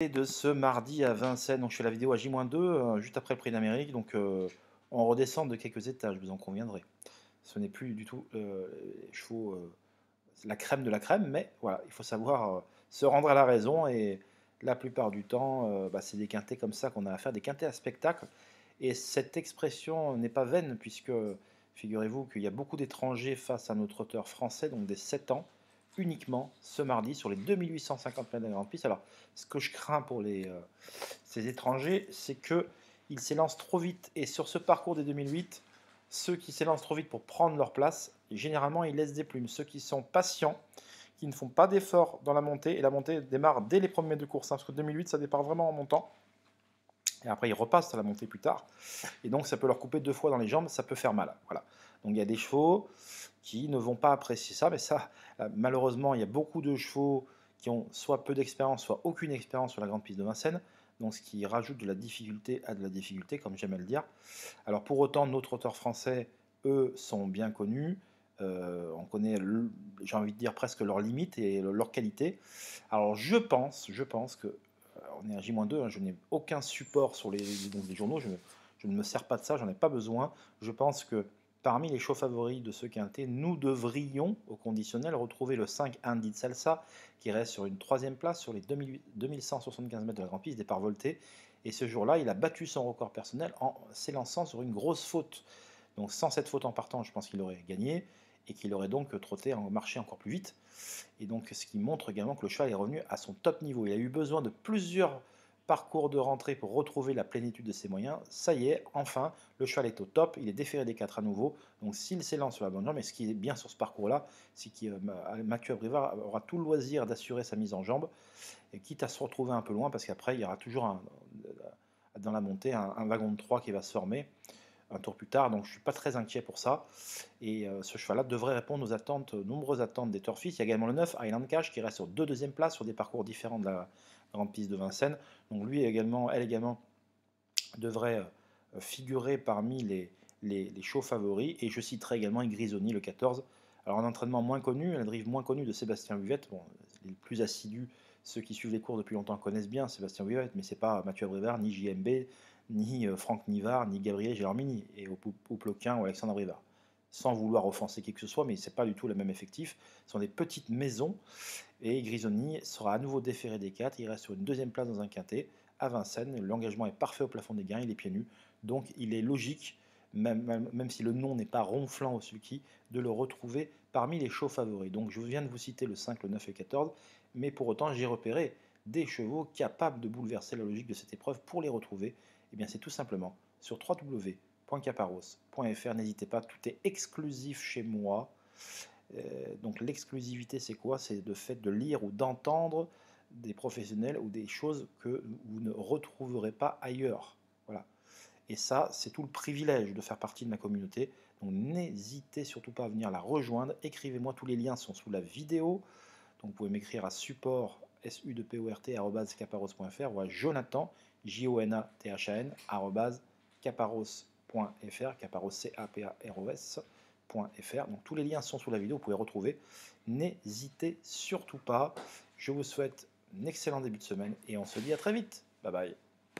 De ce mardi à Vincennes, donc je fais la vidéo à J-2, juste après le prix d'Amérique, donc on redescend de quelques étages, vous en conviendrez. Ce n'est plus du tout les chevaux, la crème de la crème, mais voilà, il faut savoir se rendre à la raison, et la plupart du temps, c'est des quintés comme ça qu'on a à faire, des quintés à spectacle. Et cette expression n'est pas vaine, puisque figurez-vous qu'il y a beaucoup d'étrangers face à nos trotteurs français, donc des 7 ans, uniquement ce mardi sur les 2850 mètres de la grande piste. Alors, ce que je crains pour ces étrangers, c'est qu'ils s'élancent trop vite. Et sur ce parcours des 2008, ceux qui s'élancent trop vite pour prendre leur place, généralement, ils laissent des plumes. Ceux qui sont patients, qui ne font pas d'efforts dans la montée, et la montée démarre dès les premiers mètres de course, parce que 2008, ça départ vraiment en montant. Et après, ils repassent à la montée plus tard. Et donc, ça peut leur couper 2 fois dans les jambes, ça peut faire mal. Voilà. Donc, il y a des chevaux qui ne vont pas apprécier ça. Mais ça, malheureusement, il y a beaucoup de chevaux qui ont soit peu d'expérience, soit aucune expérience sur la grande piste de Vincennes. Donc, ce qui rajoute de la difficulté à de la difficulté, comme j'aime à le dire. Alors, pour autant, nos trotteurs français, eux, sont bien connus. On connaît, j'ai envie de dire, presque leurs limites et leur qualité. Alors, je pense que on est à J-2, hein, je n'ai aucun support sur les journaux, je ne me sers pas de ça, j'en ai pas besoin. Je pense que parmi les chevaux favoris de ce quintet, nous devrions, au conditionnel, retrouver le 5 Andy de Salsa, qui reste sur une 3e place sur les 2175 mètres de la grande piste, départ volté. Et ce jour-là, il a battu son record personnel en s'élançant sur une grosse faute. Donc sans cette faute en partant, je pense qu'il aurait gagné, et qu'il aurait donc trotté en marché encore plus vite. Et donc ce qui montre également que le cheval est revenu à son top niveau. Il a eu besoin de plusieurs parcours de rentrée pour retrouver la plénitude de ses moyens. Ça y est, enfin, le cheval est au top, il est déféré des 4 à nouveau. Donc s'il s'élance sur la bonne jambe, et ce qui est bien sur ce parcours-là, c'est que Mathieu Abrivard aura tout le loisir d'assurer sa mise en jambe, et quitte à se retrouver un peu loin, parce qu'après, il y aura toujours dans la montée un wagon de 3 qui va se former un tour plus tard, donc je ne suis pas très inquiet pour ça. Et ce cheval-là devrait répondre aux attentes, nombreuses attentes des turfistes. Il y a également le 9, Highland Cash, qui reste sur 2 deuxièmes places sur des parcours différents de la grande piste de Vincennes. Donc lui également, elle également, devrait figurer parmi les chevaux favoris. Et je citerai également Grisoni, le 14. Alors un entraînement moins connu, un drive moins connu de Sébastien Vuvette. Bon, les plus assidus, ceux qui suivent les cours depuis longtemps connaissent bien Sébastien Vuvette, mais c'est pas Mathieu Abrivard, ni JMB, ni Franck Nivard, ni Gabriel Gélormini, et Ouploquin ou Alexandre Abrivard. Sans vouloir offenser qui que ce soit, mais c'est pas du tout le même effectif. Ce sont des petites maisons, et Grisoni sera à nouveau déféré des 4. Il reste sur une 2e place dans un quintet à Vincennes. L'engagement est parfait au plafond des gains, il est pieds nus. Donc il est logique, même si le nom n'est pas ronflant au sulky, de le retrouver parmi les chevaux favoris. Donc je viens de vous citer le 5, le 9 et le 14, mais pour autant j'ai repéré des chevaux capables de bouleverser la logique de cette épreuve. Pour les retrouver, eh bien c'est tout simplement sur www.caparros.fr. N'hésitez pas, tout est exclusif chez moi. Donc l'exclusivité, c'est quoi? C'est le fait de lire ou d'entendre des professionnels ou des choses que vous ne retrouverez pas ailleurs. Voilà. Et ça, c'est tout le privilège de faire partie de ma communauté. Donc n'hésitez surtout pas à venir la rejoindre. Écrivez-moi, tous les liens sont sous la vidéo. Donc vous pouvez m'écrire à support sudport@caparros.fr, ou à Jonathan, JONATHAN, caparros.fr, caparros, CAPAROS.fr. Donc tous les liens sont sous la vidéo, vous pouvez retrouver. N'hésitez surtout pas. Je vous souhaite un excellent début de semaine, et on se dit à très vite. Bye bye.